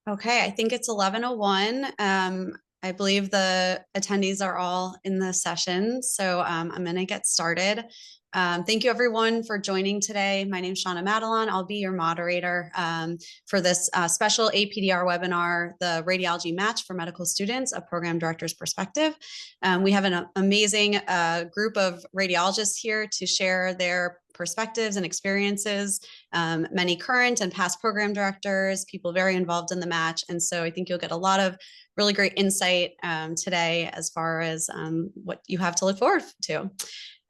Okay, I think it's 11:01. I believe the attendees are all in the session, so I'm going to get started. Thank you everyone for joining today. My name is Shauna Madelon. I'll be your moderator for this special APDR webinar, the Radiology Match for Medical Students, a Program Director's Perspective. We have an amazing group of radiologists here to share their perspectives and experiences, many current and past program directors, people very involved in the match. And so I think you'll get a lot of really great insight today as far as what you have to look forward to.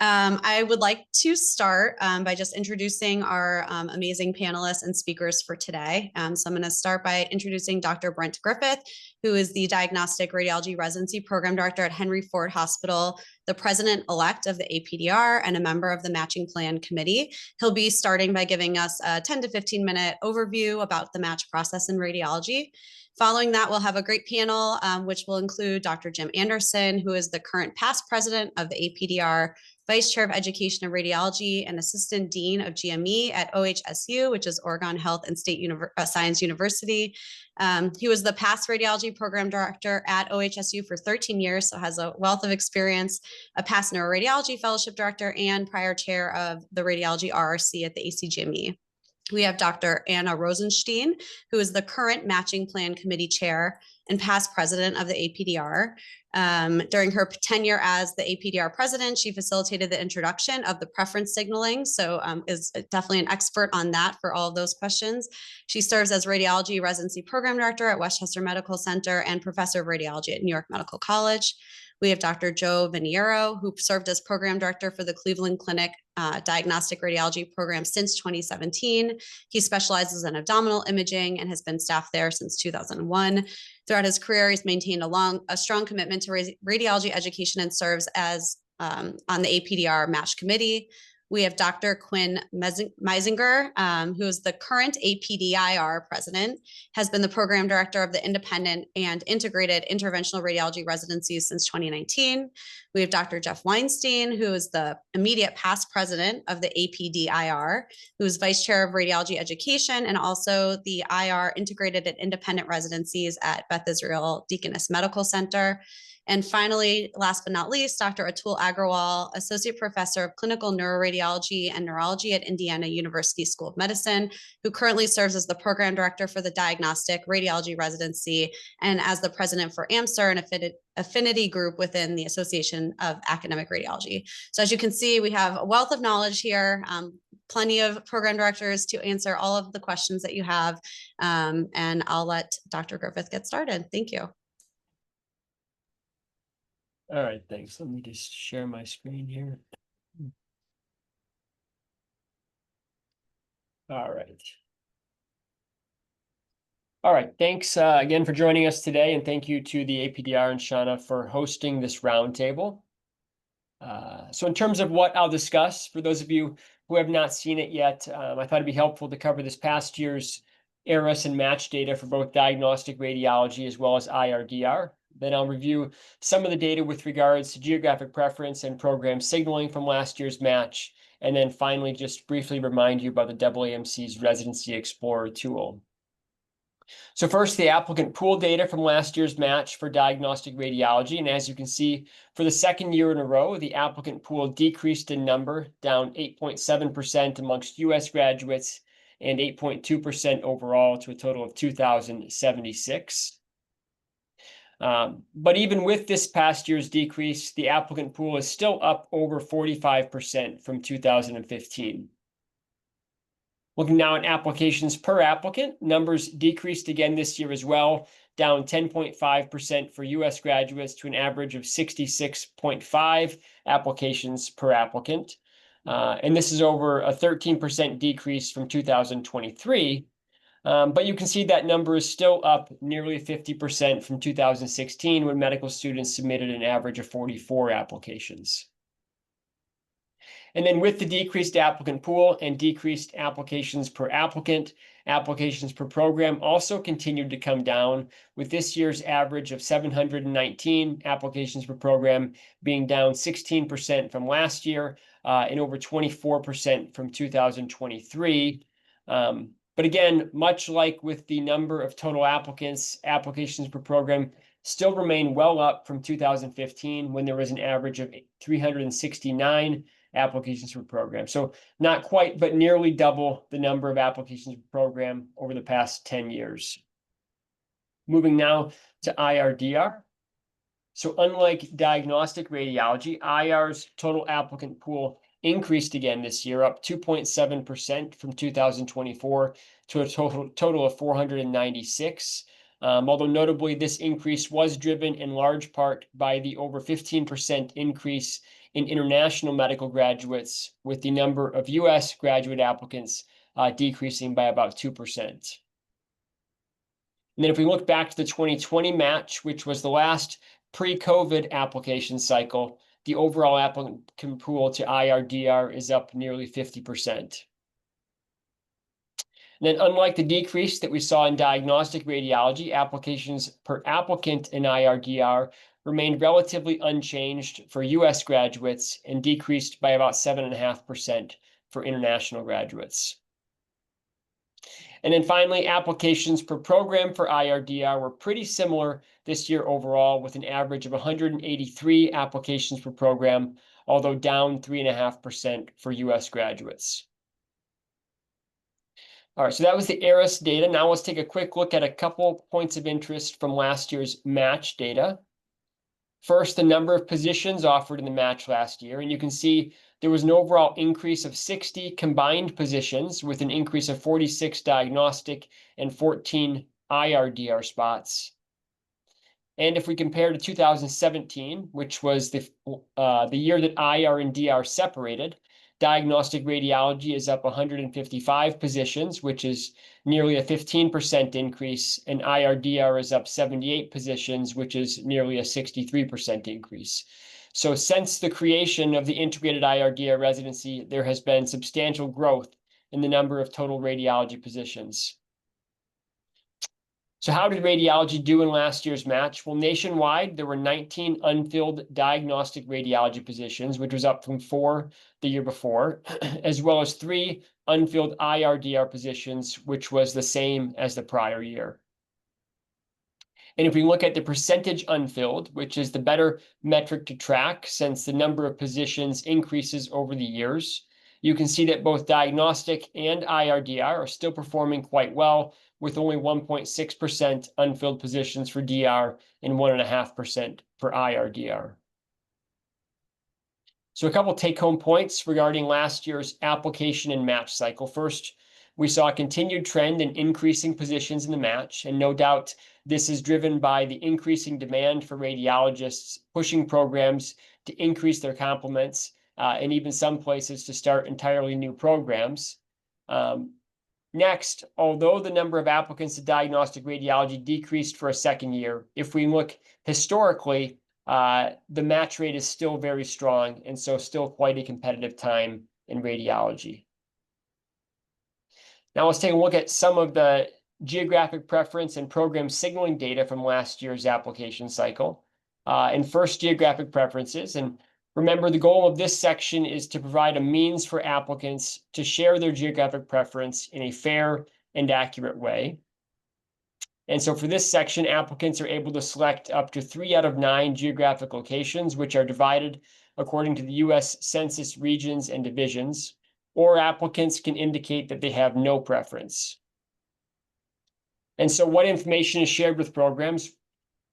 I would like to start by just introducing our amazing panelists and speakers for today. So I'm going to start by introducing Dr. Brent Griffith, who is the Diagnostic Radiology Residency Program Director at Henry Ford Hospital, the president-elect of the APDR, and a member of the Matching Plan Committee. He'll be starting by giving us a 10 to 15-minute overview about the match process in radiology. Following that, we'll have a great panel, which will include Dr. Jim Anderson, who is the current past president of the APDR, Vice Chair of Education and Radiology, and Assistant Dean of GME at OHSU, which is Oregon Health and State Science University. He was the past radiology program director at OHSU for 13 years, so has a wealth of experience, a past neuroradiology fellowship director, and prior chair of the radiology RRC at the ACGME. We have Dr. Anna Rosenstein, who is the current Matching Plan Committee Chair and past president of the APDR. During her tenure as the APDR president, she facilitated the introduction of the preference signaling, so is definitely an expert on that for all of those questions. She serves as radiology residency program director at Westchester Medical Center and professor of radiology at New York Medical College. We have Dr. Joe Viniero, who served as program director for the Cleveland Clinic Diagnostic Radiology Program since 2017. He specializes in abdominal imaging and has been staff there since 2001. Throughout his career, he's maintained a strong commitment to radiology education and serves as on the APDR Match Committee. We have Dr. Quinn Meisinger, who is the current APDIR president, has been the program director of the Independent and Integrated Interventional Radiology Residencies since 2019. We have Dr. Jeff Weinstein, who is the immediate past president of the APDIR, who is vice chair of radiology education and also the IR Integrated and Independent Residencies at Beth Israel Deaconess Medical Center. And finally, last but not least, Dr. Atul Agrawal, Associate Professor of Clinical Neuroradiology and Neurology at Indiana University School of Medicine, who currently serves as the Program Director for the Diagnostic Radiology Residency and as the President for AMSR, an affinity group within the Association of Academic Radiology. So as you can see, we have a wealth of knowledge here, plenty of program directors to answer all of the questions that you have, and I'll let Dr. Griffith get started. Thank you. All right, thanks. Let me just share my screen here. All right. All right, thanks again for joining us today, and thank you to the APDR and Shauna for hosting this roundtable. So in terms of what I'll discuss, for those of you who have not seen it yet, I thought it'd be helpful to cover this past year's ARIS and match data for both diagnostic radiology as well as IRDR. Then I'll review some of the data with regards to geographic preference and program signaling from last year's match. And then finally, just briefly remind you about the AAMC's Residency Explorer tool. So first, the applicant pool data from last year's match for diagnostic radiology. And as you can see, for the second year in a row, the applicant pool decreased in number, down 8.7% amongst U.S. graduates and 8.2% overall to a total of 2,076. But even with this past year's decrease, the applicant pool is still up over 45% from 2015. Looking now at applications per applicant, numbers decreased again this year as well, down 10.5% for U.S. graduates to an average of 66.5 applications per applicant. And this is over a 13% decrease from 2023. But you can see that number is still up nearly 50% from 2016, when medical students submitted an average of 44 applications. And then with the decreased applicant pool and decreased applications per applicant, applications per program also continued to come down, with this year's average of 719 applications per program being down 16% from last year and over 24% from 2023. But again, much like with the number of total applicants, applications per program still remain well up from 2015, when there was an average of 369 applications per program. So not quite, but nearly double the number of applications per program over the past 10 years. Moving now to IRDR. So unlike diagnostic radiology, IR's total applicant pool increased again this year, up 2.7% from 2024 to a total of 496. Although notably, this increase was driven in large part by the over 15% increase in international medical graduates, with the number of US graduate applicants decreasing by about 2%. And then if we look back to the 2020 match, which was the last pre-COVID application cycle, the overall applicant pool to IRDR is up nearly 50%. And then unlike the decrease that we saw in diagnostic radiology, applications per applicant in IRDR remained relatively unchanged for US graduates and decreased by about 7.5% for international graduates. And then finally, applications per program for IRDR were pretty similar this year overall, with an average of 183 applications per program, although down 3.5% for US graduates. All right, so that was the ARIS data. Now let's take a quick look at a couple points of interest from last year's match data. First, the number of positions offered in the match last year, and you can see there was an overall increase of 60 combined positions, with an increase of 46 diagnostic and 14 IRDR spots. And if we compare to 2017, which was the year that IR and DR separated, diagnostic radiology is up 155 positions, which is nearly a 15% increase, and IRDR is up 78 positions, which is nearly a 63% increase. So since the creation of the integrated IRDR residency, there has been substantial growth in the number of total radiology positions. So how did radiology do in last year's match? Well, nationwide, there were 19 unfilled diagnostic radiology positions, which was up from 4 the year before, as well as 3 unfilled IRDR positions, which was the same as the prior year. And if we look at the percentage unfilled, which is the better metric to track since the number of positions increases over the years, you can see that both diagnostic and IRDR are still performing quite well, with only 1.6% unfilled positions for DR and 1.5% for IRDR. So a couple take-home points regarding last year's application and match cycle. First, we saw a continued trend in increasing positions in the match, and no doubt this is driven by the increasing demand for radiologists pushing programs to increase their complements, and even some places to start entirely new programs. Next, although the number of applicants to diagnostic radiology decreased for a second year, if we look historically, the match rate is still very strong, and so still quite a competitive time in radiology. Now let's take a look at some of the geographic preference and program signaling data from last year's application cycle. And first, geographic preferences. And remember, the goal of this section is to provide a means for applicants to share their geographic preference in a fair and accurate way. And so for this section, applicants are able to select up to 3 out of 9 geographic locations, which are divided according to the US Census regions and divisions, or applicants can indicate that they have no preference. And so what information is shared with programs?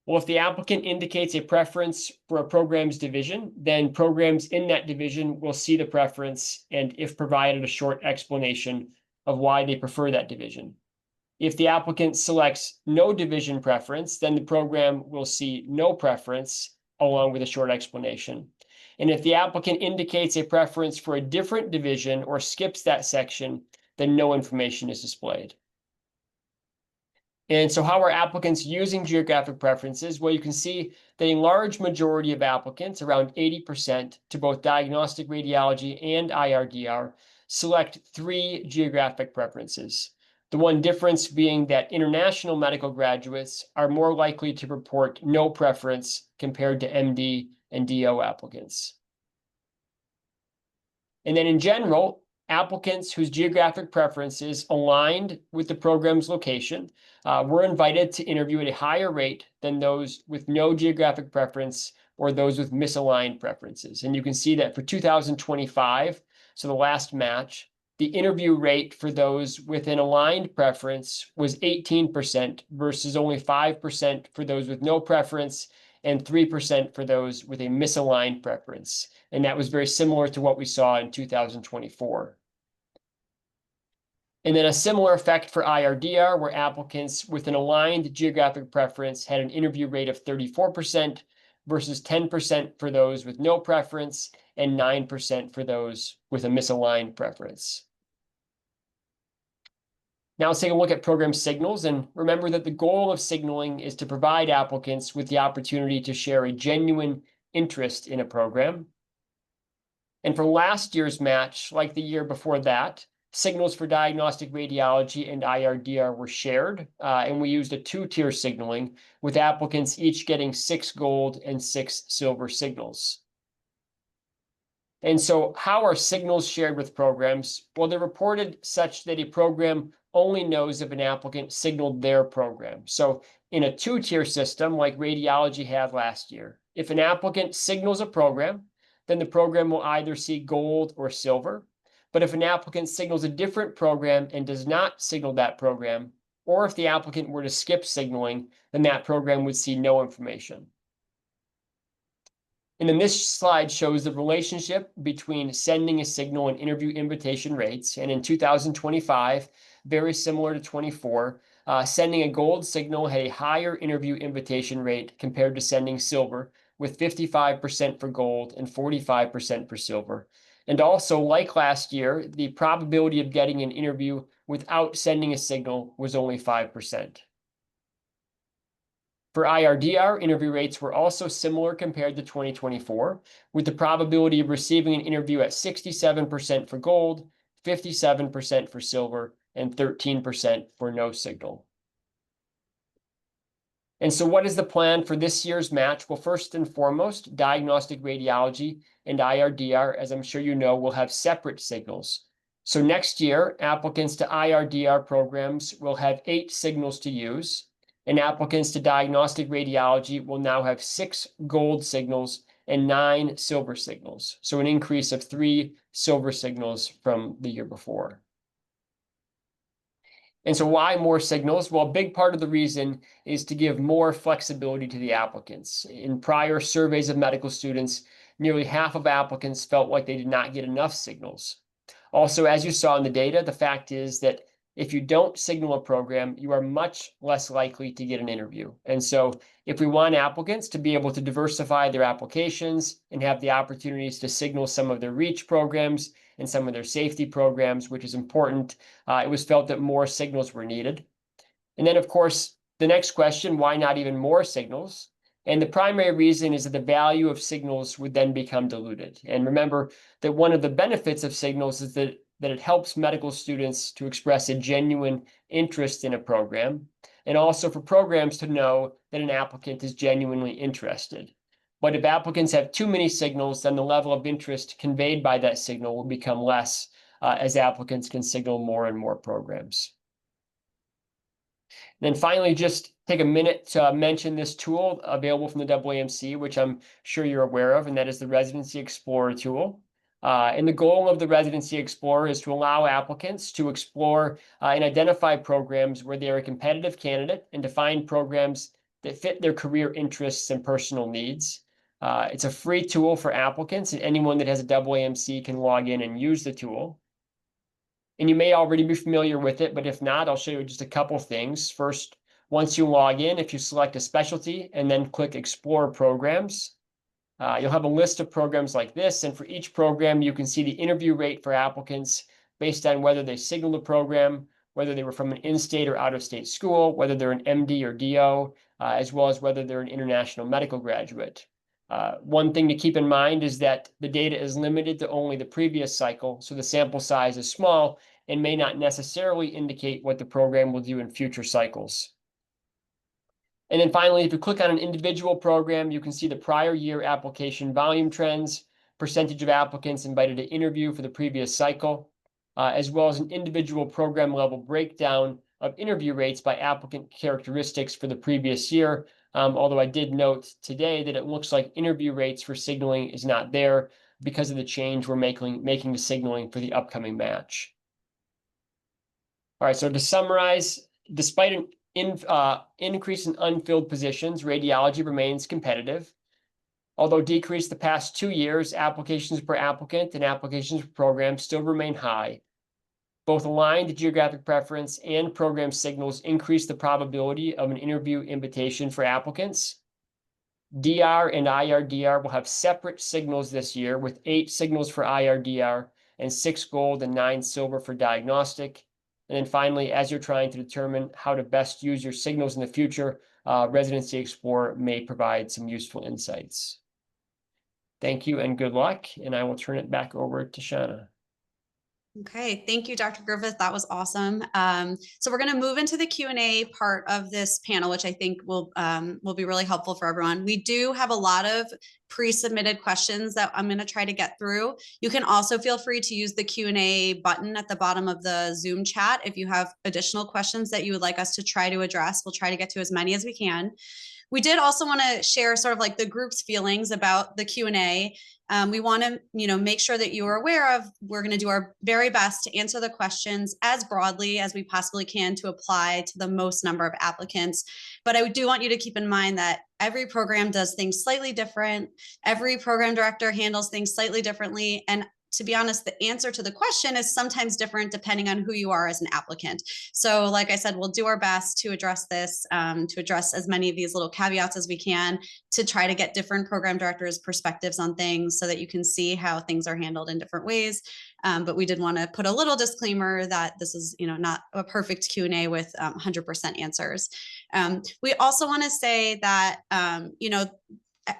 Well, if the applicant indicates a preference for a program's division, then programs in that division will see the preference and, if provided, a short explanation of why they prefer that division. If the applicant selects no division preference, then the program will see no preference along with a short explanation. And if the applicant indicates a preference for a different division or skips that section, then no information is displayed. And so how are applicants using geographic preferences? Well, you can see that a large majority of applicants, around 80%, to both diagnostic radiology and IRDR, select 3 geographic preferences. The one difference being that international medical graduates are more likely to report no preference compared to MD and DO applicants. And then in general, applicants whose geographic preferences aligned with the program's location were invited to interview at a higher rate than those with no geographic preference or those with misaligned preferences. And you can see that for 2025, so the last match, the interview rate for those with an aligned preference was 18% versus only 5% for those with no preference and 3% for those with a misaligned preference. And that was very similar to what we saw in 2024. And then a similar effect for IRDR, where applicants with an aligned geographic preference had an interview rate of 34% versus 10% for those with no preference and 9% for those with a misaligned preference. Now let's take a look at program signals, and remember that the goal of signaling is to provide applicants with the opportunity to share a genuine interest in a program. And for last year's match, like the year before that, signals for diagnostic radiology and IRDR were shared, and we used a two-tier signaling with applicants each getting 6 gold and 6 silver signals. And so how are signals shared with programs? Well, they're reported such that a program only knows if an applicant signaled their program. So in a two-tier system like radiology had last year, if an applicant signals a program, then the program will either see gold or silver. But if an applicant signals a different program and does not signal that program, or if the applicant were to skip signaling, then that program would see no information. And then this slide shows the relationship between sending a signal and interview invitation rates. And in 2025, very similar to 24, sending a gold signal had a higher interview invitation rate compared to sending silver, with 55% for gold and 45% for silver. And also, like last year, the probability of getting an interview without sending a signal was only 5%. For IRDR, interview rates were also similar compared to 2024, with the probability of receiving an interview at 67% for gold, 57% for silver, and 13% for no signal. And so what is the plan for this year's match? Well, first and foremost, diagnostic radiology and IRDR, as I'm sure you know, will have separate signals. So next year, applicants to IRDR programs will have 8 signals to use, and applicants to diagnostic radiology will now have 6 gold signals and 9 silver signals. So an increase of 3 silver signals from the year before. And so why more signals? Well, a big part of the reason is to give more flexibility to the applicants. In prior surveys of medical students, nearly half of applicants felt like they did not get enough signals. Also, as you saw in the data, the fact is that if you don't signal a program, you are much less likely to get an interview. And so if we want applicants to be able to diversify their applications and have the opportunities to signal some of their REACH programs and some of their safety programs, which is important, it was felt that more signals were needed. And then, of course, the next question, why not even more signals? And the primary reason is that the value of signals would then become diluted. And remember that one of the benefits of signals is that it helps medical students to express a genuine interest in a program, and also for programs to know that an applicant is genuinely interested. But if applicants have too many signals, then the level of interest conveyed by that signal will become less as applicants can signal more and more programs. And then finally, just take a minute to mention this tool available from the AAMC, which I'm sure you're aware of, and that is the Residency Explorer tool. And the goal of the Residency Explorer is to allow applicants to explore and identify programs where they are a competitive candidate and to find programs that fit their career interests and personal needs. It's a free tool for applicants, and anyone that has a AAMC can log in and use the tool. And you may already be familiar with it, but if not, I'll show you just a couple things. First, once you log in, if you select a specialty and then click Explore Programs, you'll have a list of programs like this, and for each program, you can see the interview rate for applicants based on whether they signaled the program, whether they were from an in-state or out-of-state school, whether they're an MD or DO, as well as whether they're an international medical graduate. One thing to keep in mind is that the data is limited to only the previous cycle, so the sample size is small and may not necessarily indicate what the program will do in future cycles. And then finally, if you click on an individual program, you can see the prior year application volume trends, percentage of applicants invited to interview for the previous cycle. as well as an individual program level breakdown of interview rates by applicant characteristics for the previous year. Although I did note today that it looks like interview rates for signaling is not there because of the change we're making to signaling for the upcoming match. All right, so to summarize, despite an increase in unfilled positions, radiology remains competitive. Although decreased the past 2 years, applications per applicant and applications per program still remain high. Both aligned geographic preference and program signals increase the probability of an interview invitation for applicants. DR and IRDR will have separate signals this year, with 8 signals for IRDR and 6 gold and 9 silver for diagnostic. And then finally, as you're trying to determine how to best use your signals in the future, Residency Explorer may provide some useful insights. Thank you and good luck, and I will turn it back over to Shauna. Okay, thank you, Dr. Griffith. That was awesome. So we're going to move into the Q&A part of this panel, which I think will be really helpful for everyone. We do have a lot of pre-submitted questions that I'm going to try to get through. You can also feel free to use the Q&A button at the bottom of the Zoom chat if you have additional questions that you would like us to try to address. We'll try to get to as many as we can. We did also want to share sort of like the group's feelings about the Q&A. We want to, make sure that you are aware of, we're going to do our very best to answer the questions as broadly as we possibly can to apply to the most number of applicants. But I do want you to keep in mind that every program does things slightly different. Every program director handles things slightly differently. And to be honest, the answer to the question is sometimes different depending on who you are as an applicant. So like I said, we'll do our best to address this, to address as many of these little caveats as we can, to try to get different program directors' perspectives on things so that you can see how things are handled in different ways. But we did want to put a little disclaimer that this is, not a perfect Q&A with 100% answers. We also want to say that,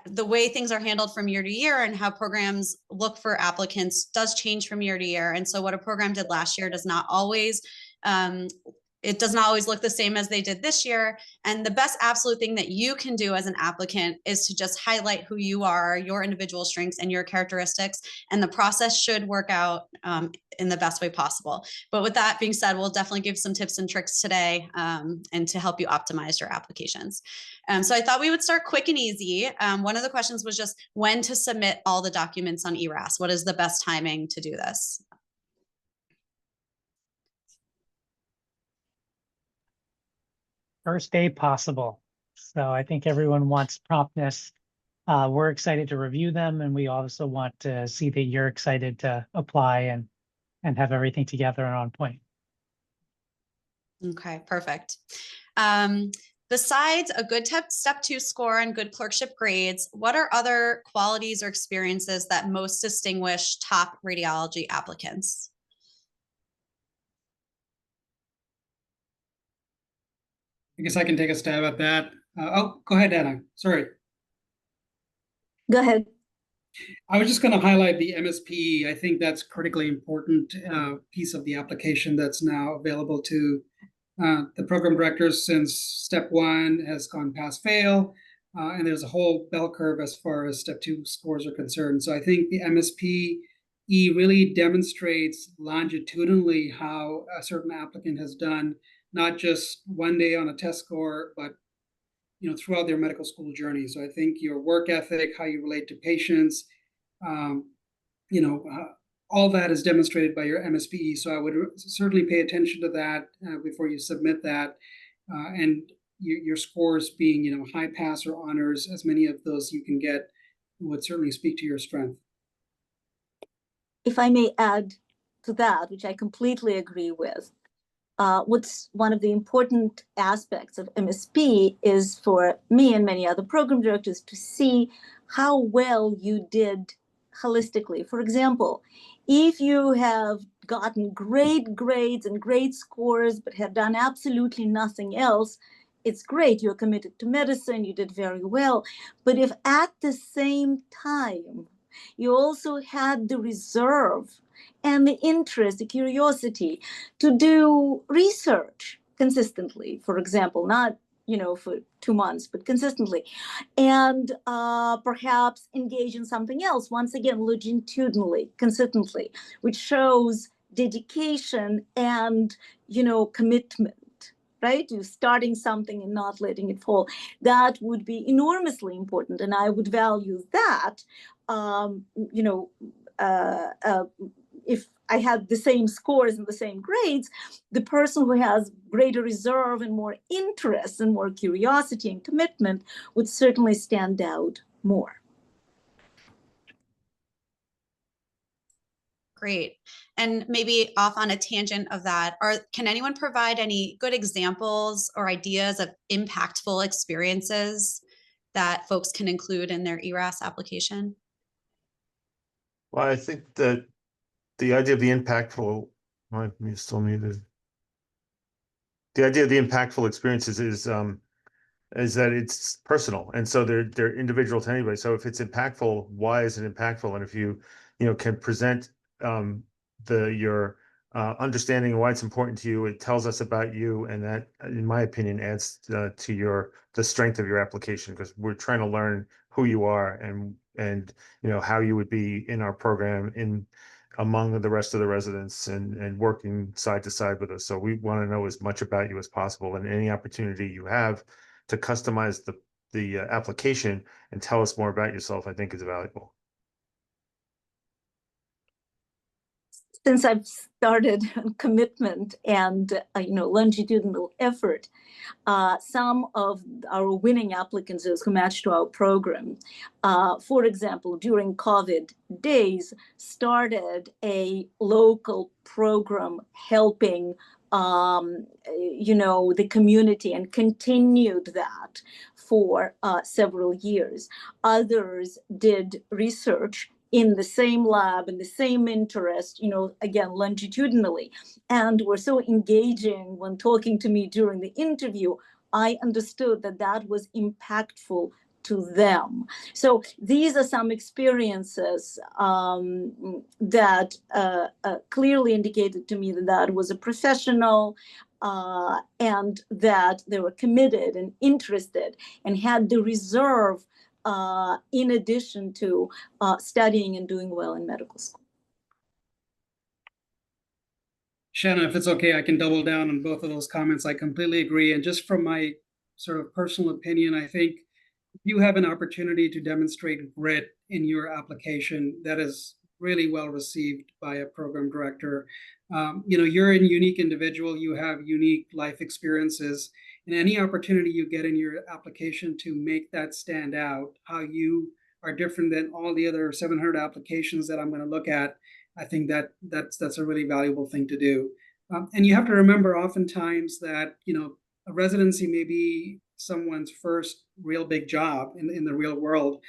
the way things are handled from year to year and how programs look for applicants does change from year to year. And so what a program did last year does not always look the same as they did this year. And the best absolute thing that you can do as an applicant is to just highlight who you are, your individual strengths and your characteristics, and the process should work out in the best way possible. But with that being said, we'll definitely give some tips and tricks today and to help you optimize your applications. So I thought we would start quick and easy. One of the questions was just when to submit all the documents on ERAS. What is the best timing to do this? First day possible. So I think everyone wants promptness. We're excited to review them, and we also want to see that you're excited to apply and have everything together and on point. Okay, perfect. Besides a good step 2 score and good clerkship grades, what are other qualities or experiences that most distinguish top radiology applicants? I guess I can take a stab at that. Go ahead, Anna. Sorry. Go ahead. I was just going to highlight the MSP. I think that's critically important piece of the application that's now available to the program directors, since step 1 has gone past fail, and there's a whole bell curve as far as step 2 scores are concerned. So I think the MSP-E really demonstrates longitudinally how a certain applicant has done, not just one day on a test score, but throughout their medical school journey. So I think your work ethic, how you relate to patients, all that is demonstrated by your MSPE. So I would certainly pay attention to that before you submit that. And your scores being, high pass or honors, as many of those you can get, would certainly speak to your strength. If I may add to that, which I completely agree with, what's one of the important aspects of MSP is for me and many other program directors to see how well you did holistically. For example, if you have gotten great grades and great scores, but have done absolutely nothing else, it's great. You're committed to medicine. You did very well. But if at the same time, you also had the reserve and the interest, the curiosity to do research consistently, for example, not for 2 months, but consistently, and perhaps engage in something else, once again, longitudinally, consistently, which shows dedication and, commitment, right? You starting something and not letting it fall. That would be enormously important. And I would value that, if I had the same scores and the same grades, the person who has greater reserve and more interest and more curiosity and commitment would certainly stand out more. Great. And maybe off on a tangent of that, can anyone provide any good examples or ideas of impactful experiences that folks can include in their ERAS application? Well, I think that the idea of the impactful, you still muted. The idea of the impactful experiences is that it's personal, and so they're individual to anybody. So if it's impactful, why is it impactful? And if you can present your understanding why it's important to you, it tells us about you, and that, in my opinion, adds to the strength of your application, because we're trying to learn who you are and how you would be in our program among the rest of the residents and working side to side with us. So we want to know as much about you as possible, and any opportunity you have to customize the application and tell us more about yourself, I think is valuable. Since I've started commitment and longitudinal effort, some of our winning applicants who matched to our program, for example, during COVID days, started a local program helping the community and continued that for several years. Others did research in the same lab, in the same interest, again, longitudinally, and were so engaging when talking to me during the interview. I understood that was impactful to them. So these are some experiences that clearly indicated to me that was a professional and that they were committed and interested and had the reserve in addition to studying and doing well in medical school. Shanna, if it's okay, I can double down on both of those comments. I completely agree. And just from my sort of personal opinion, I think you have an opportunity to demonstrate grit in your application that is really well received by a program director. You're a unique individual. You have unique life experiences, and any opportunity you get in your application to make that stand out, how you are different than all the other 700 applications that I'm going to look at, I think that's a really valuable thing to do. And you have to remember oftentimes that, a residency may be someone's first real big job in the real world.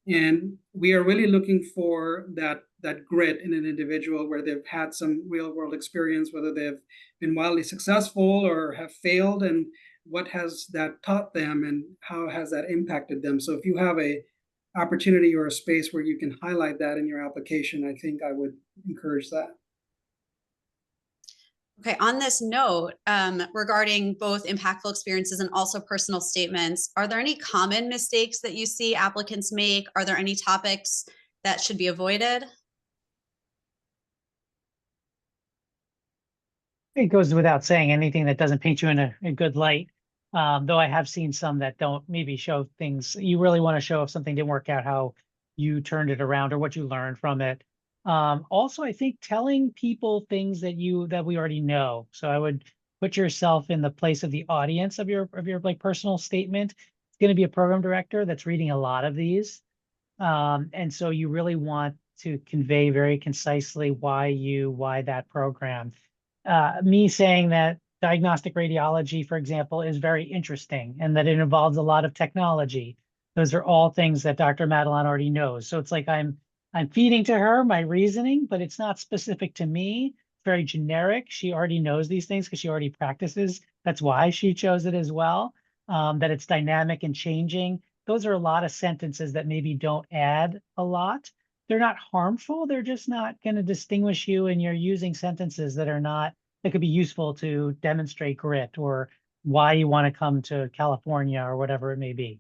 And we are really looking for that grit in an individual where they've had some real world experience, whether they've been wildly successful or have failed, and what has that taught them and how has that impacted them. So if you have a opportunity or a space where you can highlight that in your application, I think I would encourage that. Okay, on this note, regarding both impactful experiences and also personal statements, are there any common mistakes that you see applicants make? Are there any topics that should be avoided? It goes without saying, anything that doesn't paint you in a good light. Though I have seen some that don't maybe show things. You really want to show if something didn't work out, how you turned it around or what you learned from it. Also, I think telling people things that we already know. So I would put yourself in the place of the audience of your like personal statement. It's going to be a program director that's reading a lot of these. And so you really want to convey very concisely why that program. Me saying that diagnostic radiology, for example, is very interesting and that it involves a lot of technology. Those are all things that Dr. Madelon already knows. So it's like I'm feeding to her my reasoning, but it's not specific to me. It's very generic. She already knows these things because she already practices. That's why she chose it as well. That it's dynamic and changing. Those are a lot of sentences that maybe don't add a lot. They're not harmful. They're just not going to distinguish you, and you're using sentences that could be useful to demonstrate grit or why you want to come to California or whatever it may be.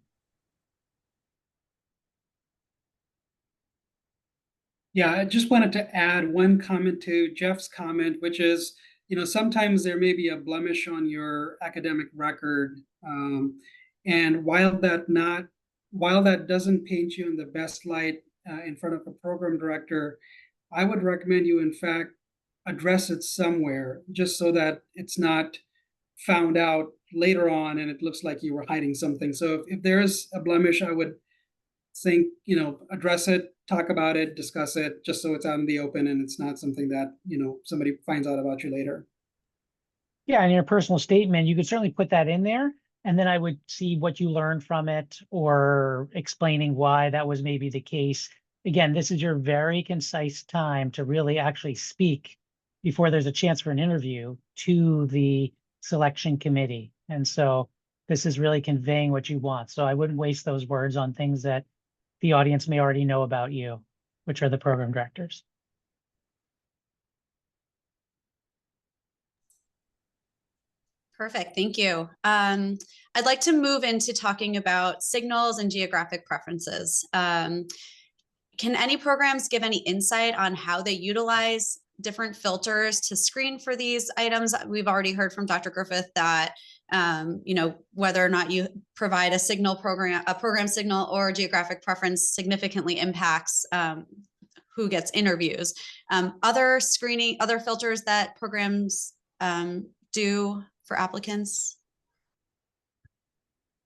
Yeah, I just wanted to add one comment to Jeff's comment, which is, sometimes there may be a blemish on your academic record. And while that doesn't paint you in the best light in front of a program director, I would recommend you, in fact, address it somewhere, just so that it's not found out later on and it looks like you were hiding something. So if there is a blemish, I would think, address it, talk about it, discuss it, just so it's out in the open and it's not something that, somebody finds out about you later. Yeah, in your personal statement, you could certainly put that in there, and then I would see what you learned from it or explaining why that was maybe the case. Again, this is your very concise time to really actually speak before there's a chance for an interview to the selection committee. And so this is really conveying what you want. So I wouldn't waste those words on things that the audience may already know about you, which are the program directors. Perfect, thank you. I'd like to move into talking about signals and geographic preferences. Can any programs give any insight on how they utilize different filters to screen for these items? We've already heard from Dr. Griffith that whether or not you provide a program signal or geographic preference significantly impacts who gets interviews. Other filters that programs do for applicants?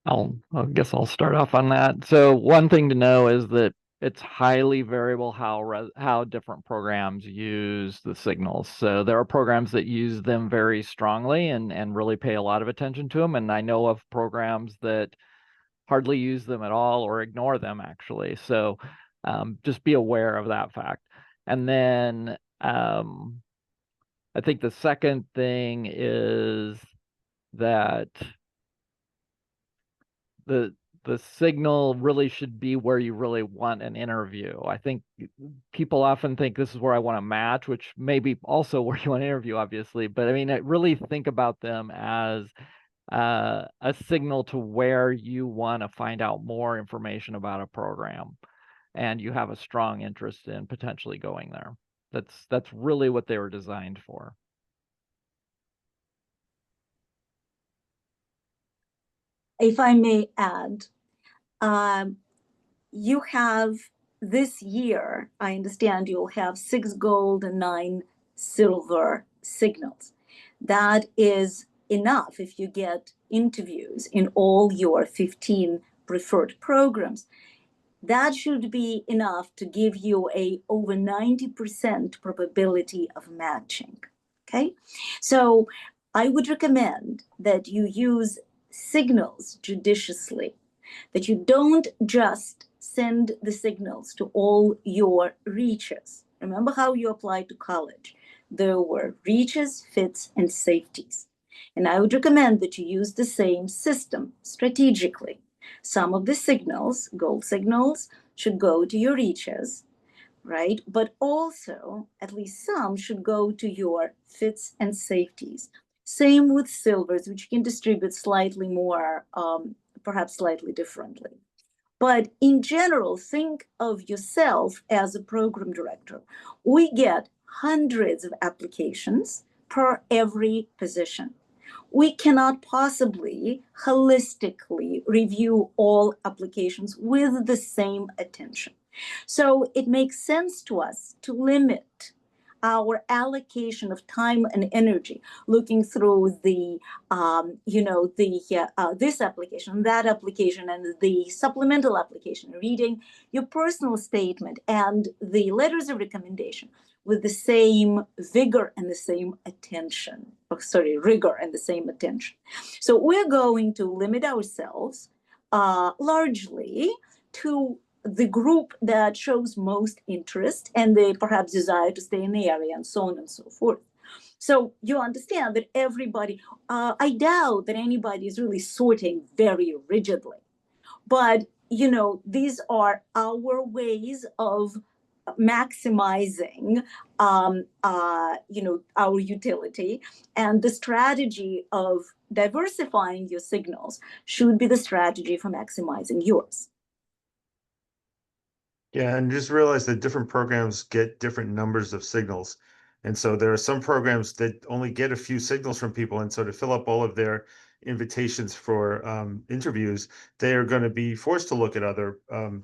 I guess I'll start off on that. So one thing to know is that it's highly variable how different programs use the signals. So there are programs that use them very strongly and really pay a lot of attention to them. And I know of programs that hardly use them at all or ignore them, actually. So just be aware of that fact. And then I think the second thing is that the signal really should be where you really want an interview. I think people often think this is where I want to match, which may be also where you want to interview, obviously. But I mean, I really think about them as a signal to where you want to find out more information about a program, and you have a strong interest in potentially going there. That's really what they were designed for. If I may add, you have this year, I understand you'll have 6 gold and 9 silver signals. That is enough if you get interviews in all your 15 preferred programs. That should be enough to give you a over 90% probability of matching. Okay, so I would recommend that you use signals judiciously, that you don't just send the signals to all your reaches. Remember how you applied to college. There were reaches, fits, and safeties. And I would recommend that you use the same system strategically. Some of the signals, gold signals, should go to your reaches, right? But also, at least some should go to your fits and safeties. Same with silvers, which you can distribute slightly more, perhaps slightly differently. But in general, think of yourself as a program director. We get hundreds of applications per every position. We cannot possibly holistically review all applications with the same attention. So it makes sense to us to limit our allocation of time and energy looking through the this application, that application, and the supplemental application, reading your personal statement and the letters of recommendation with the same vigor and the same attention. Rigor and the same attention. So we're going to limit ourselves largely to the group that shows most interest and they perhaps desire to stay in the area and so on and so forth. So you understand that everybody, I doubt that anybody is really sorting very rigidly, but these are our ways of maximizing our utility, and the strategy of diversifying your signals should be the strategy for maximizing yours. Yeah, and just realize that different programs get different numbers of signals. And so there are some programs that only get a few signals from people. And so to fill up all of their invitations for interviews, they are going to be forced to look at other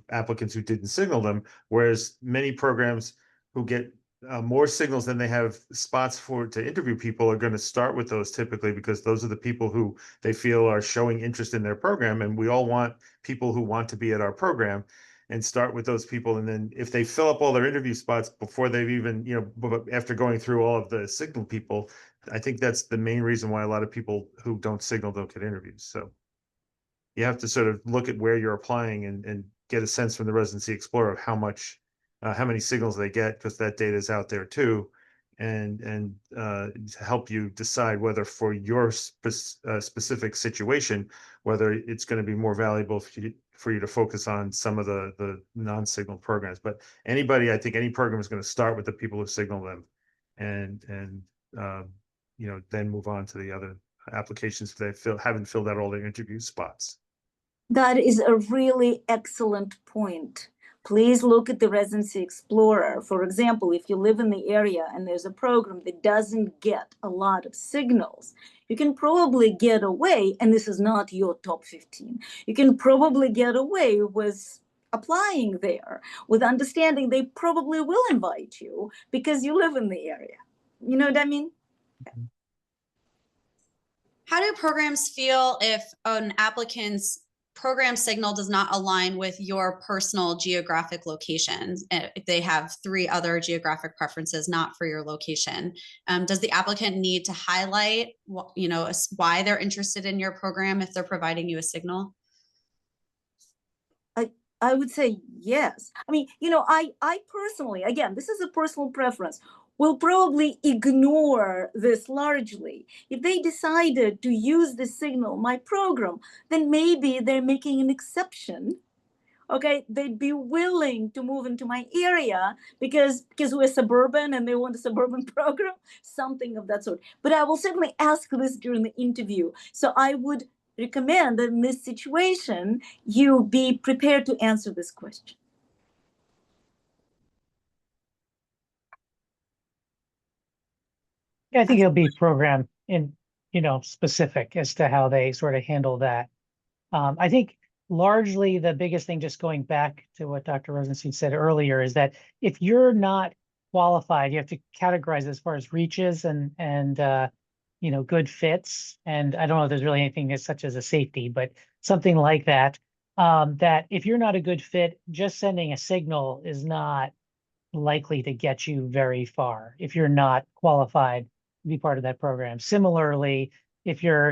applicants who didn't signal them. Whereas many programs who get more signals than they have spots for to interview people are going to start with those typically, because those are the people who they feel are showing interest in their program. And we all want people who want to be at our program, and start with those people. And then if they fill up all their interview spots before they've even, after going through all of the signal people, I think that's the main reason why a lot of people who don't signal don't get interviews. So you have to sort of look at where you're applying and get a sense from the Residency Explorer of how many signals they get, because that data is out there too. And to help you decide whether for your specific situation, whether it's going to be more valuable for you to focus on some of the non-signal programs. But anybody, I think any program is going to start with the people who signal them, and then move on to the other applications if they haven't filled out all their interview spots. That is a really excellent point. Please look at the Residency Explorer. For example, if you live in the area and there's a program that doesn't get a lot of signals, you can probably get away, and this is not your top 15, you can probably get away with applying there, with understanding they probably will invite you because you live in the area. You know what I mean? How do programs feel if an applicant's program signal does not align with your personal geographic locations? If they have 3 other geographic preferences not for your location, does the applicant need to highlight, why they're interested in your program if they're providing you a signal? I would say yes. I mean, I personally, again, this is a personal preference, will probably ignore this largely. If they decided to use the signal, my program, then maybe they're making an exception. Okay, they'd be willing to move into my area because we're suburban and they want a suburban program, something of that sort. But I will certainly ask this during the interview. So I would recommend that in this situation, you be prepared to answer this question. Yeah, I think it'll be program specific as to how they sort of handle that. I think largely the biggest thing, just going back to what Dr. Rosenstein said earlier, is that if you're not qualified, you have to categorize as far as reaches and good fits. And I don't know if there's really anything as such as a safety, but something like that. That if you're not a good fit, just sending a signal is not likely to get you very far if you're not qualified to be part of that program. Similarly, if you're,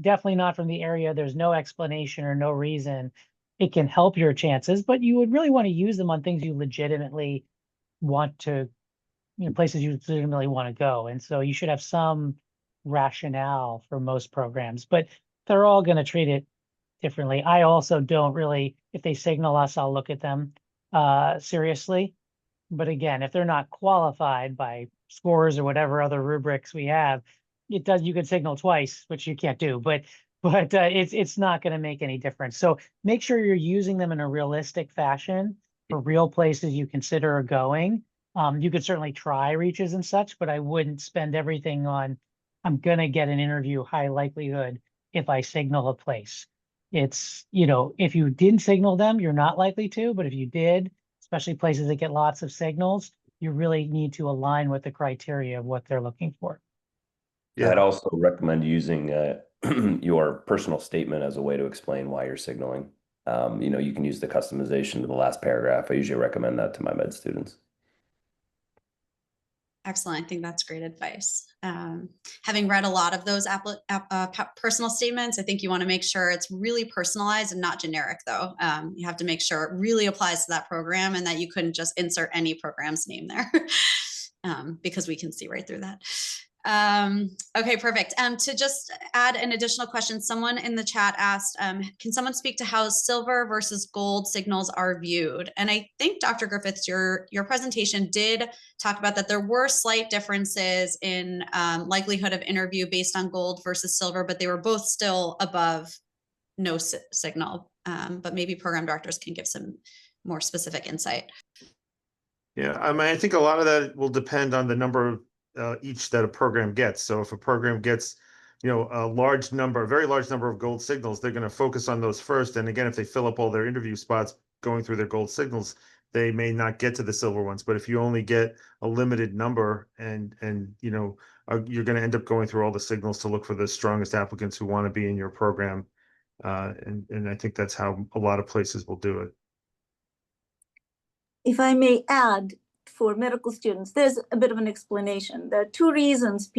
definitely not from the area, there's no explanation or no reason, it can help your chances, but you would really want to use them on things you legitimately want to, places you legitimately want to go. And so you should have some rationale for most programs, but they're all going to treat it differently. I also don't really, if they signal us, I'll look at them seriously. But again, if they're not qualified by scores or whatever other rubrics we have, you could signal twice, which you can't do, but it's not going to make any difference. So make sure you're using them in a realistic fashion for real places you consider going. You could certainly try reaches and such, but I wouldn't spend everything on, I'm going to get an interview, high likelihood if I signal a place. It's, if you didn't signal them, you're not likely to, but if you did, especially places that get lots of signals, you really need to align with the criteria of what they're looking for. Yeah, I'd also recommend using your personal statement as a way to explain why you're signaling. You can use the customization to the last paragraph. I usually recommend that to my med students. Excellent. I think that's great advice. Having read a lot of those personal statements, I think you want to make sure it's really personalized and not generic, though. You have to make sure it really applies to that program and that you couldn't just insert any program's name there because we can see right through that. Okay, perfect. To just add an additional question, someone in the chat asked, can someone speak to how silver versus gold signals are viewed? And I think Dr. Griffiths, your presentation did talk about that there were slight differences in likelihood of interview based on gold versus silver, but they were both still above no signal. But maybe program directors can give some more specific insight. Yeah, I mean, I think a lot of that will depend on the number each that a program gets. So if a program gets, a very large number of gold signals, they're going to focus on those first. And again, if they fill up all their interview spots going through their gold signals, they may not get to the silver ones. But if you only get a limited number and you're going to end up going through all the signals to look for the strongest applicants who want to be in your program. And I think that's how a lot of places will do it. If I may add, for medical students, there's a bit of an explanation. There are two reasons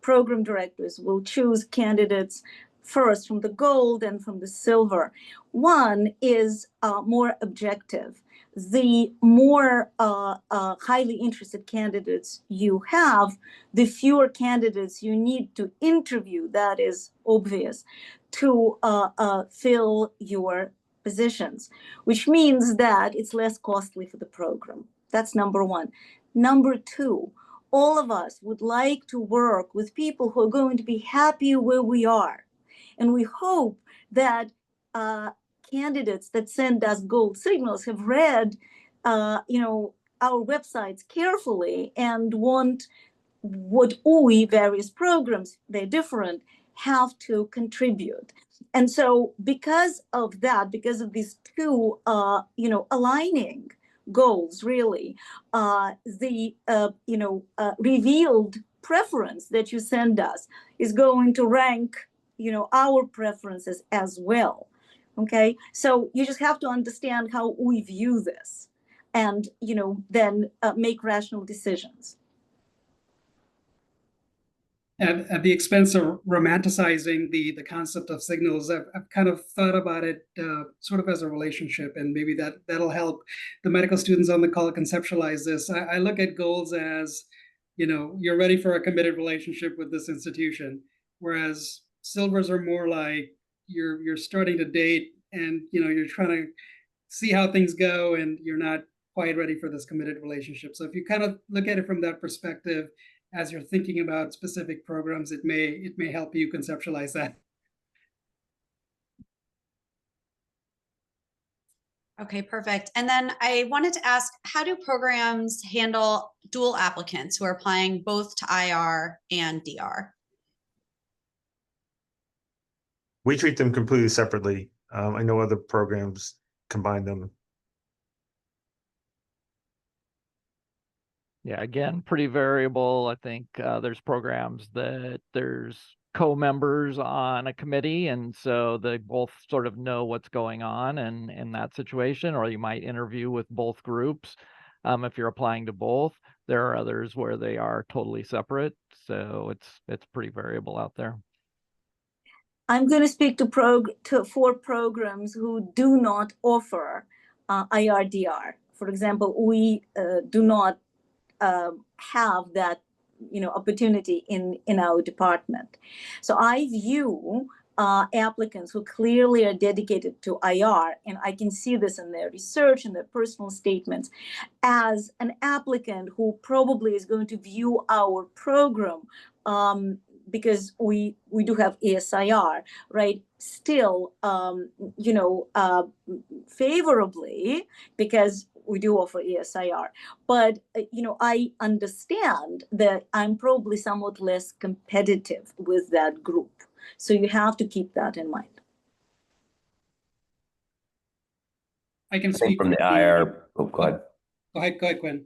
program directors will choose candidates first from the gold and from the silver. One is more objective. The more highly interested candidates you have, the fewer candidates you need to interview. That is obvious, to fill your positions, which means that it's less costly for the program. That's number one. Number two, all of us would like to work with people who are going to be happy where we are. And we hope that candidates that send us gold signals have read our websites carefully and want what various programs, they're different, have to contribute. And so because of that, because of these two, aligning goals, really, the revealed preference that you send us is going to rank, our preferences as well. Okay, so you just have to understand how we view this, and then make rational decisions. At the expense of romanticizing the concept of signals, I've kind of thought about it sort of as a relationship, and maybe that'll help the medical students on the call conceptualize this. I look at goals as, you're ready for a committed relationship with this institution, whereas silvers are more like you're starting to date, and you're trying to see how things go, and you're not quite ready for this committed relationship. So if you kind of look at it from that perspective, as you're thinking about specific programs, it may help you conceptualize that. Okay, perfect. And then I wanted to ask, how do programs handle dual applicants who are applying both to IR and DR? We treat them completely separately. I know other programs combine them. Yeah, again, pretty variable. I think there's programs that there's co-members on a committee, and so they both sort of know what's going on and in that situation, or you might interview with both groups. If you're applying to both, there are others where they are totally separate. So it's pretty variable out there. I'm going to speak to 4 programs who do not offer IRDR. For example, we do not have that opportunity in our department. So I view applicants who clearly are dedicated to IR, and I can see this in their research and their personal statements, as an applicant who probably is going to view our program, because we do have ESIR, right, still favorably, because we do offer ESIR. But I understand that I'm probably somewhat less competitive with that group. So you have to keep that in mind. I can I think speak from the IR. Oh, go ahead. Go ahead, Quinn.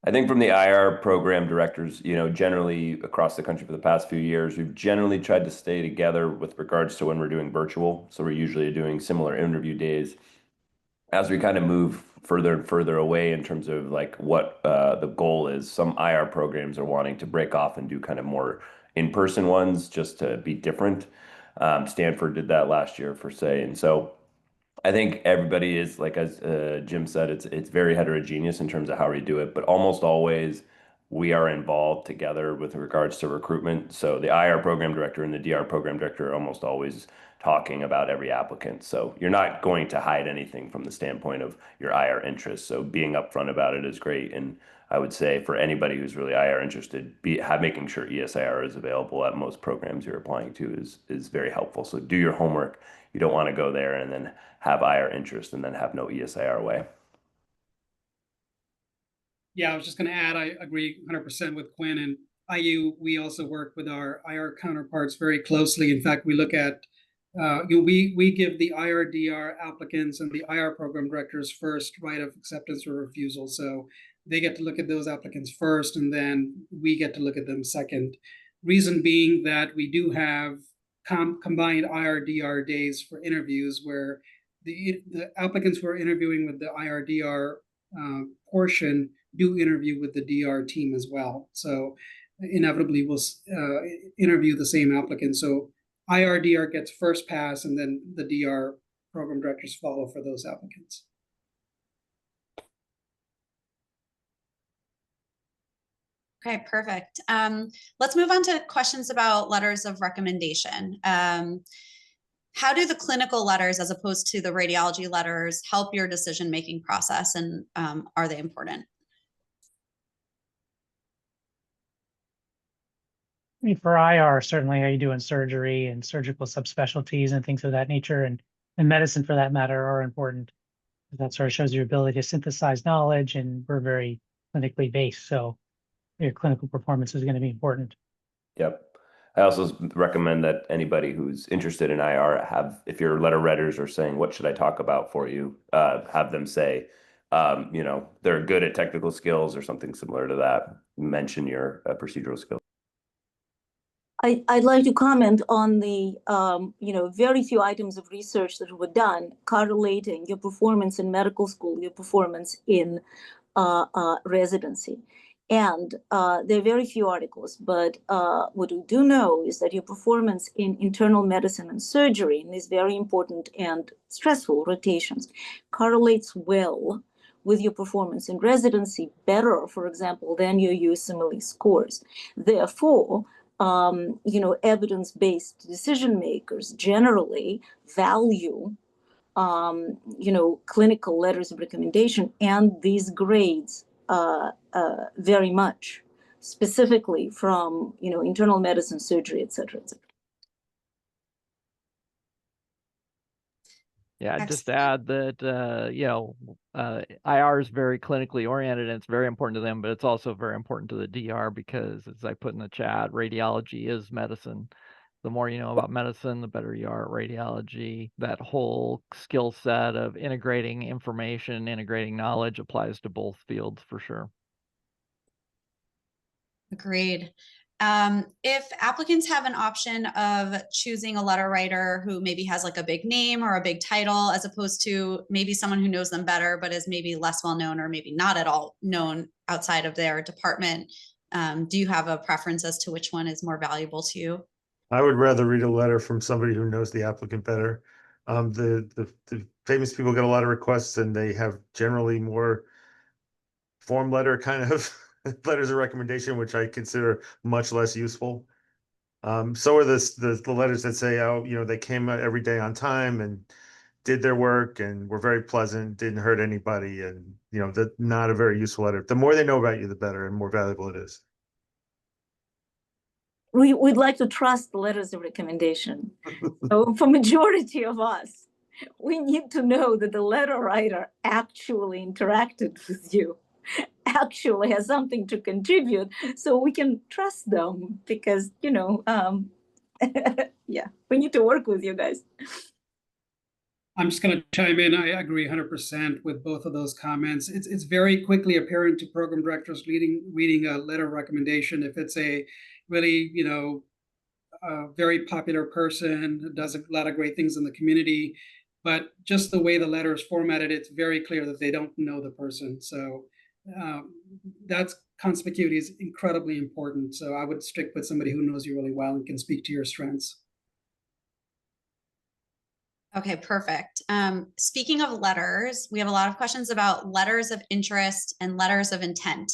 I think from the IR program directors, generally across the country for the past few years, we've generally tried to stay together with regards to when we're doing virtual. So we're usually doing similar interview days. As we kind of move further and further away in terms of like what the goal is, some IR programs are wanting to break off and do kind of more in-person ones just to be different. Stanford did that last year, per se. And so I think everybody is, like, as Jim said, it's very heterogeneous in terms of how we do it, but almost always we are involved together with regards to recruitment. So the IR program director and the DR program director are almost always talking about every applicant. So you're not going to hide anything from the standpoint of your IR interests. So being upfront about it is great. And I would say for anybody who's really IR interested, making sure ESIR is available at most programs you're applying to is very helpful. So do your homework. You don't want to go there and then have IR interest and then have no ESIR way. Yeah, I was just going to add, I agree 100% with Quinn. And IU, we also work with our IR counterparts very closely. In fact, we look at, we give the IRDR applicants and the IR program directors first right of acceptance or refusal. So they get to look at those applicants first, and then we get to look at them second. Reason being that we do have combined IRDR days for interviews where the applicants who are interviewing with the IRDR portion do interview with the DR team as well. So inevitably we'll interview the same applicant. So IRDR gets first pass, and then the DR program directors follow for those applicants. Okay, perfect. Let's move on to questions about letters of recommendation. How do the clinical letters, as opposed to the radiology letters, help your decision-making process, and are they important? I mean, for IR, certainly how you do in surgery and surgical subspecialties and things of that nature, and medicine for that matter, are important. That sort of shows your ability to synthesize knowledge, and we're very clinically based. So your clinical performance is going to be important. Yep. I also recommend that anybody who's interested in IR if your letter writers are saying, what should I talk about for you? Have them say, they're good at technical skills or something similar to that. Mention your procedural skills. I'd like to comment on the, very few items of research that were done correlating your performance in medical school, your performance in residency. And there are very few articles, but what we do know is that your performance in internal medicine and surgery, in these very important and stressful rotations, correlates well with your performance in residency, better, for example, than your USMLE scores. Therefore, evidence-based decision makers generally value, clinical letters of recommendation and these grades very much, specifically from, internal medicine, surgery, et cetera, et cetera. Yeah, just to add that, IR is very clinically oriented and it's very important to them, but it's also very important to the DR because, as I put in the chat, radiology is medicine. The more you know about medicine, the better you are at radiology. That whole skill set of integrating information, integrating knowledge applies to both fields for sure. Agreed. If applicants have an option of choosing a letter writer who maybe has like a big name or a big title, as opposed to maybe someone who knows them better, but is maybe less well known or maybe not at all known outside of their department, do you have a preference as to which one is more valuable to you? I would rather read a letter from somebody who knows the applicant better. The famous people get a lot of requests, and they have generally more form letter kind of letters of recommendation, which I consider much less useful. So are the letters that say, they came every day on time and did their work and were very pleasant, didn't hurt anybody, and that's not a very useful letter. The more they know about you, the better and more valuable it is. We'd like to trust the letters of recommendation. So for majority of us, we need to know that the letter writer actually interacted with you, actually has something to contribute, so we can trust them because, yeah, we need to work with you guys. I'm just going to chime in. I agree 100% with both of those comments. It's very quickly apparent to program directors reading a letter of recommendation if it's a really, a very popular person who does a lot of great things in the community, but just the way the letter is formatted, it's very clear that they don't know the person. So that's conspicuity is incredibly important. So I would stick with somebody who knows you really well and can speak to your strengths. Okay, perfect. Speaking of letters, we have a lot of questions about letters of interest and letters of intent.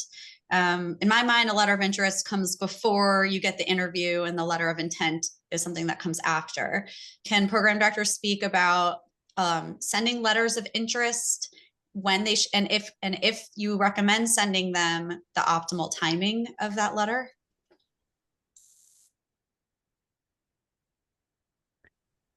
In my mind, a letter of interest comes before you get the interview, and the letter of intent is something that comes after. Can program directors speak about sending letters of interest, when they and if you recommend sending them, the optimal timing of that letter?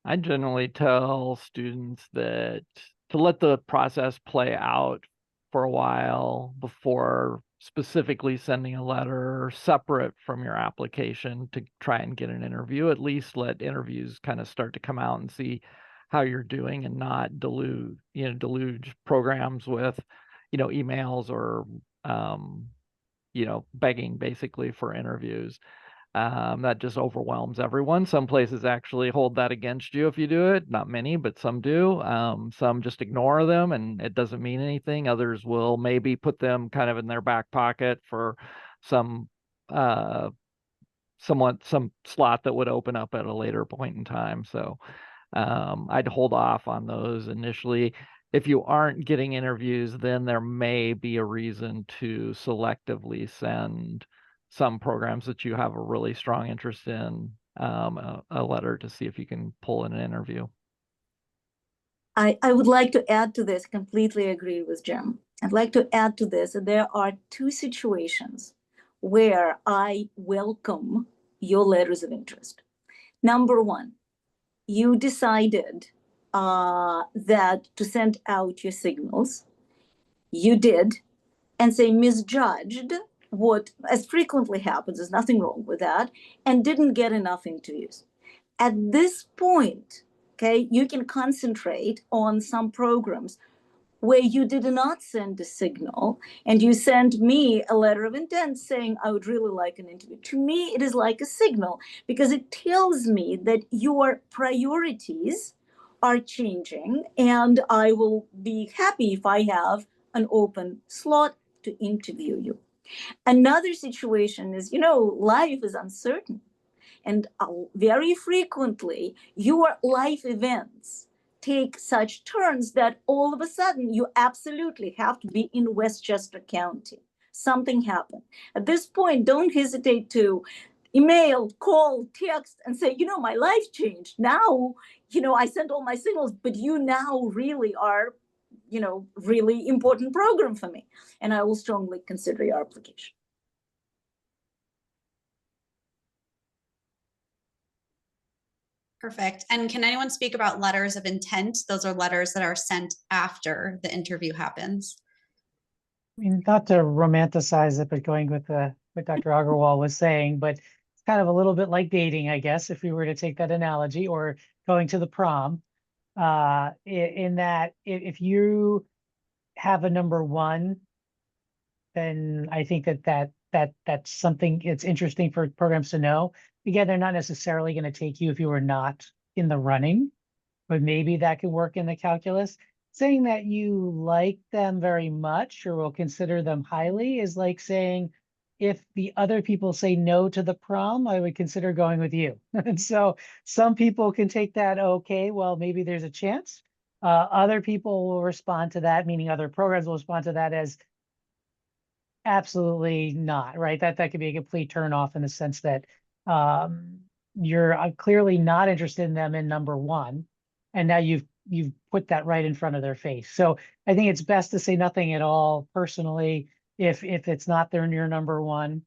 I generally tell students that to let the process play out for a while before specifically sending a letter separate from your application to try and get an interview. At least let interviews kind of start to come out and see how you're doing, and not deluge programs with, emails or, begging basically for interviews. That just overwhelms everyone. Some places actually hold that against you if you do it. Not many, but some do. Some just ignore them and it doesn't mean anything. Others will maybe put them kind of in their back pocket for some some slot that would open up at a later point in time. So I'd hold off on those initially. If you aren't getting interviews, then there may be a reason to selectively send some programs that you have a really strong interest in a letter to see if you can pull in an interview. I would like to add to this, completely agree with Jim. I'd like to add to this that there are two situations where I welcome your letters of interest. Number one, you decided that to send out your signals, you did, and say misjudged what, as frequently happens, there's nothing wrong with that, and didn't get enough interviews. At this point, okay, you can concentrate on some programs where you did not send a signal and you send me a letter of intent saying, I would really like an interview. To me, it is like a signal because it tells me that your priorities are changing and I will be happy if I have an open slot to interview you. Another situation is, life is uncertain. And very frequently, your life events take such turns that all of a sudden you absolutely have to be in Westchester County. Something happened. At this point, don't hesitate to email, call, text, and say, my life changed. Now, I sent all my signals, but you now really are, really important program for me. And I will strongly consider your application. Perfect. And can anyone speak about letters of intent? Those are letters that are sent after the interview happens. I mean, not to romanticize it, but going with what Dr. Agarwal was saying, but it's kind of a little bit like dating, I guess, if we were to take that analogy, or going to the prom, in that if you have a number one, then I think that's something it's interesting for programs to know. Again, they're not necessarily going to take you if you were not in the running, but maybe that could work in the calculus. Saying that you like them very much or will consider them highly is like saying, if the other people say no to the prom, I would consider going with you. And so some people can take that, okay, well, maybe there's a chance. Other people will respond to that, meaning other programs will respond to that as absolutely not, right? That could be a complete turnoff in the sense that you're clearly not interested in them in number one, and now you've put that right in front of their face. So I think it's best to say nothing at all personally if it's not your number one.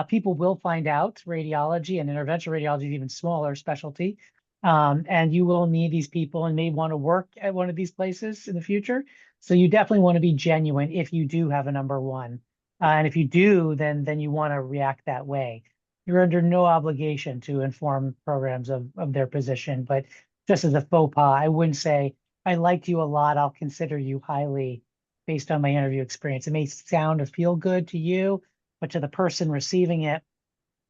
People will find out. Radiology and interventional radiology is even smaller specialty, and you will need these people and may want to work at one of these places in the future. So you definitely want to be genuine if you do have a number one. And if you do, then you want to react that way. You're under no obligation to inform programs of their position, but just as a faux pas, I wouldn't say, I liked you a lot, I'll consider you highly based on my interview experience. It may sound or feel good to you, but to the person receiving it,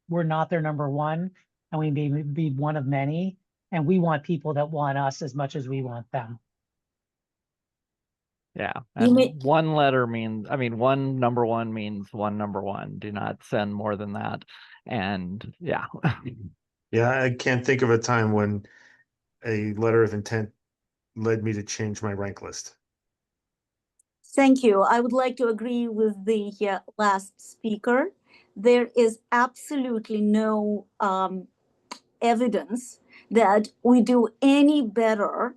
we're not their number one, and we may be one of many, and we want people that want us as much as we want them. Yeah, and one letter means, one number one means one number one. Do not send more than that. And yeah. Yeah, I can't think of a time when a letter of intent led me to change my rank list. Thank you. I would like to agree with the last speaker. There is absolutely no evidence that we do any better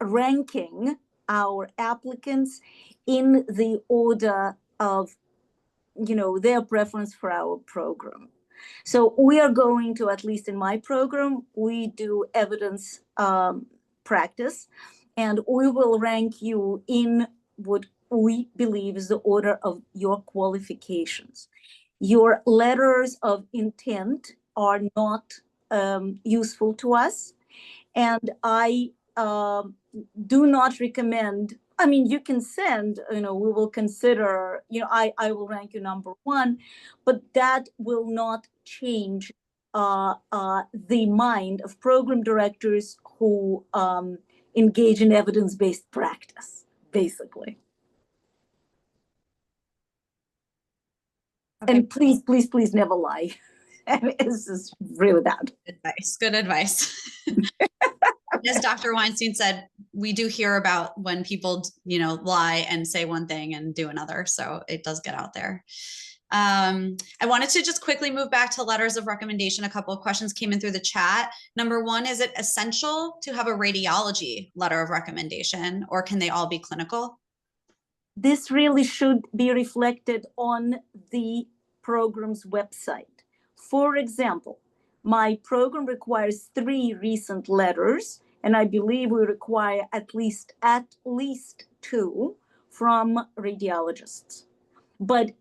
ranking our applicants in the order of, their preference for our program. So we are going to, at least in my program, we do evidence practice, and we will rank you in what we believe is the order of your qualifications. Your letters of intent are not useful to us, and I do not recommend. I mean, you can send, we will consider, I will rank you number one, but that will not change the mind of program directors who engage in evidence-based practice, basically. Okay. And please, please, please never lie. This is really bad. Advice. Good advice. As Dr. Weinstein said, we do hear about when people, lie and say one thing and do another. So it does get out there. I wanted to just quickly move back to letters of recommendation. A couple of questions came in through the chat. Number one, is it essential to have a radiology letter of recommendation, or can they all be clinical? This really should be reflected on the program's website. For example, my program requires 3 recent letters, and I believe we require at least 2 from radiologists. But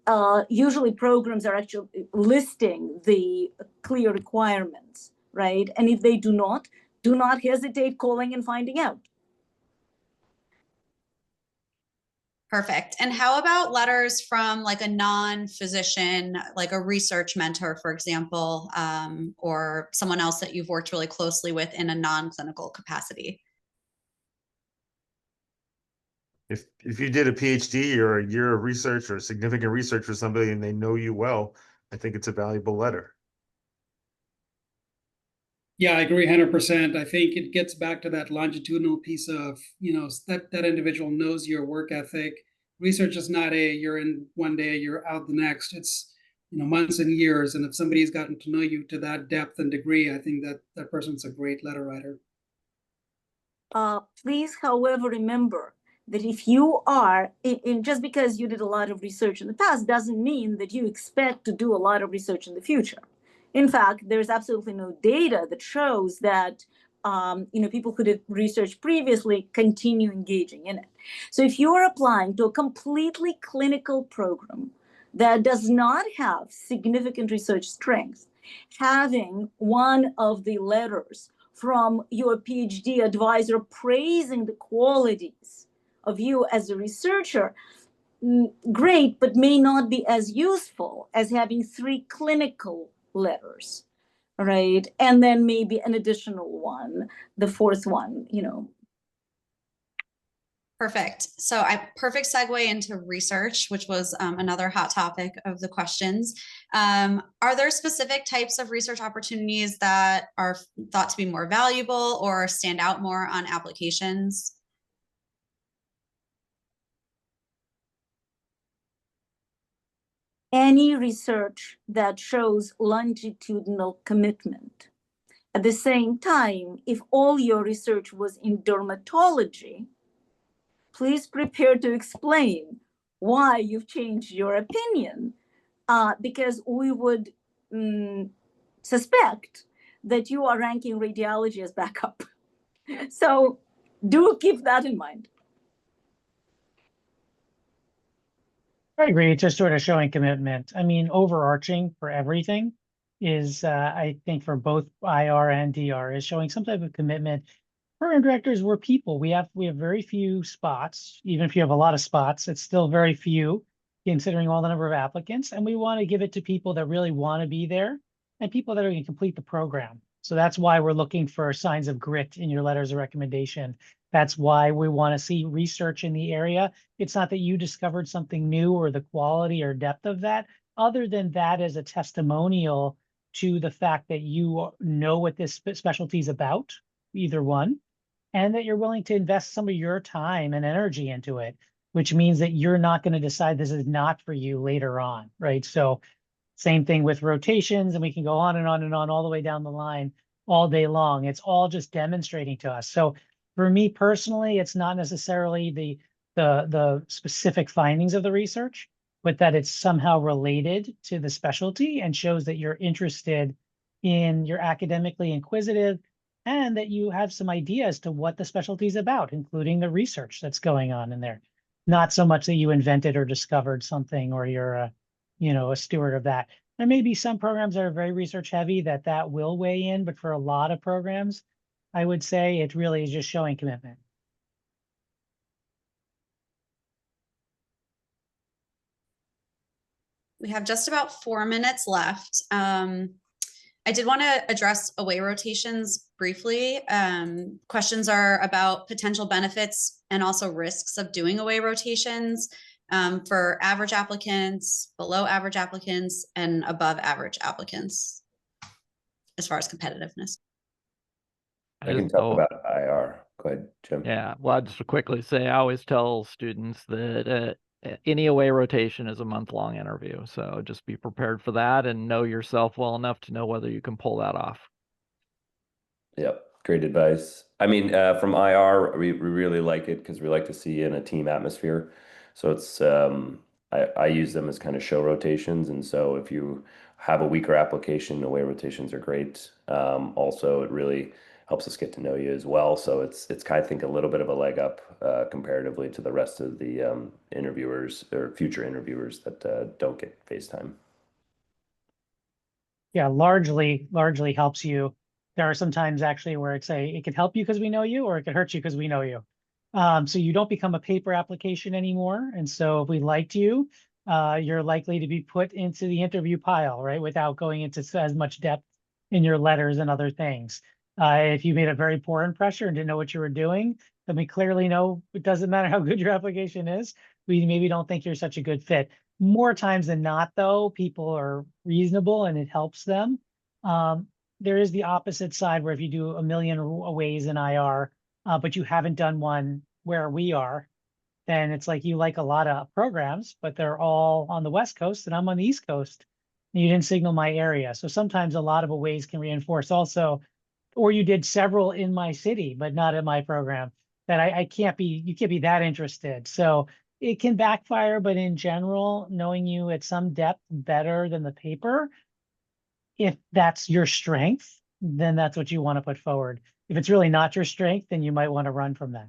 usually programs are actually listing the clear requirements, right? And if they do not hesitate calling and finding out. Perfect. And how about letters from like a non-physician, like a research mentor, for example, or someone else that you've worked really closely with in a non-clinical capacity? If you did a PhD or a year of research or significant research for somebody and they know you well, I think it's a valuable letter. Yeah, I agree 100%. I think it gets back to that longitudinal piece of, that individual knows your work ethic. Research is not you're in one day, you're out the next. It's, months and years. And if somebody's gotten to know you to that depth and degree, I think that person's a great letter writer. Please, however, remember that if you are, just because you did a lot of research in the past doesn't mean that you expect to do a lot of research in the future. In fact, there's absolutely no data that shows that people who did research previously continue engaging in it. So if you're applying to a completely clinical program that does not have significant research strength, having one of the letters from your PhD advisor praising the qualities of you as a researcher, great, but may not be as useful as having 3 clinical letters, right? And then maybe an additional one, the 4th one, Perfect. So perfect segue into research, which was another hot topic of the questions. Are there specific types of research opportunities that are thought to be more valuable or stand out more on applications? Any research that shows longitudinal commitment. At the same time, if all your research was in dermatology, please prepare to explain why you've changed your opinion, because we would suspect that you are ranking radiology as backup. So do keep that in mind. I agree. It's just sort of showing commitment. I mean, overarching for everything is, I think, for both IR and DR, is showing some type of commitment. Program directors, we're people. We have very few spots. Even if you have a lot of spots, it's still very few considering all the number of applicants. And we want to give it to people that really want to be there and people that are going to complete the program. So that's why we're looking for signs of grit in your letters of recommendation. That's why we want to see research in the area. It's not that you discovered something new or the quality or depth of that, other than that as a testimonial to the fact that you know what this specialty is about, either one, and that you're willing to invest some of your time and energy into it, which means that you're not going to decide this is not for you later on, right? So same thing with rotations, and we can go on and on and on all the way down the line all day long. It's all just demonstrating to us. So for me personally, it's not necessarily the specific findings of the research. but that it's somehow related to the specialty and shows that you're interested you're academically inquisitive, and that you have some ideas to what the specialty is about, including the research that's going on in there. Not so much that you invented or discovered something, or you're a steward of that. There may be some programs that are very research heavy that will weigh in, but for a lot of programs, I would say it really is just showing commitment. We have just about 4 minutes left. I did want to address away rotations briefly. Questions are about potential benefits and also risks of doing away rotations for average applicants, below average applicants, and above average applicants as far as competitiveness. I can talk about IR. Go ahead, Jim. Yeah, well, I'll just quickly say I always tell students that any away rotation is a month-long interview. So just be prepared for that and know yourself well enough to know whether you can pull that off. Yep, great advice. I mean, from IR, we really like it because we like to see in a team atmosphere. So it's I use them as kind of show rotations, and so if you have a weaker application, away rotations are great. Also, it really helps us get to know you as well. So it's kind of, I think, a little bit of a leg up comparatively to the rest of the interviewers or future interviewers that don't get FaceTime. Yeah, largely helps you. There are some times actually where it can help you because we know you, or it can hurt you because we know you. So you don't become a paper application anymore. And so if we liked you, you're likely to be put into the interview pile, right? Without going into as much depth in your letters and other things. If you made a very poor impression and didn't know what you were doing, then we clearly know it doesn't matter how good your application is. We maybe don't think you're such a good fit. More times than not, though, people are reasonable and it helps them. There is the opposite side where if you do a million aways in IR, but you haven't done one where we are, then it's like you like a lot of programs, but they're all on the West Coast and I'm on the East Coast. And you didn't signal my area. So sometimes a lot of aways can reinforce also, or you did several in my city, but not in my program, that you can't be that interested. So it can backfire, but in general, knowing you at some depth better than the paper, if that's your strength, then that's what you want to put forward. If it's really not your strength, then you might want to run from that.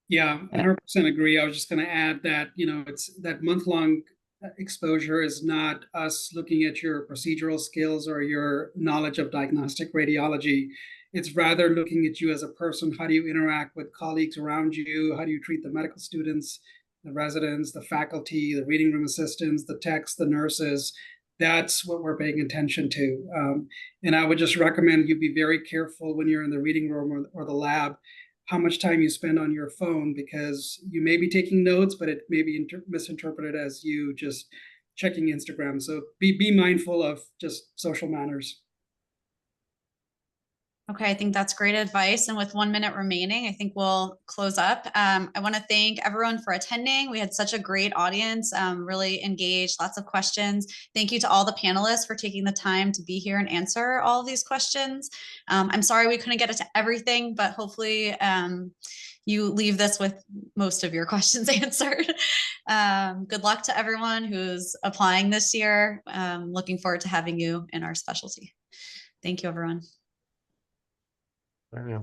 Yeah, 100% agree. I was just going to add that, it's that month-long exposure is not us looking at your procedural skills or your knowledge of diagnostic radiology. It's rather looking at you as a person. How do you interact with colleagues around you? How do you treat the medical students, the residents, the faculty, the reading room assistants, the techs, the nurses? That's what we're paying attention to. And I would just recommend you be very careful when you're in the reading room or the lab, how much time you spend on your phone, because you may be taking notes, but it may be misinterpreted as you just checking Instagram. So be mindful of just social manners. Okay, I think that's great advice. And with 1 minute remaining, I think we'll close up. I want to thank everyone for attending. We had such a great audience, really engaged, lots of questions. Thank you to all the panelists for taking the time to be here and answer all of these questions. I'm sorry we couldn't get it to everything, but hopefully you leave this with most of your questions answered. Good luck to everyone who's applying this year. Looking forward to having you in our specialty. Thank you, everyone. I know.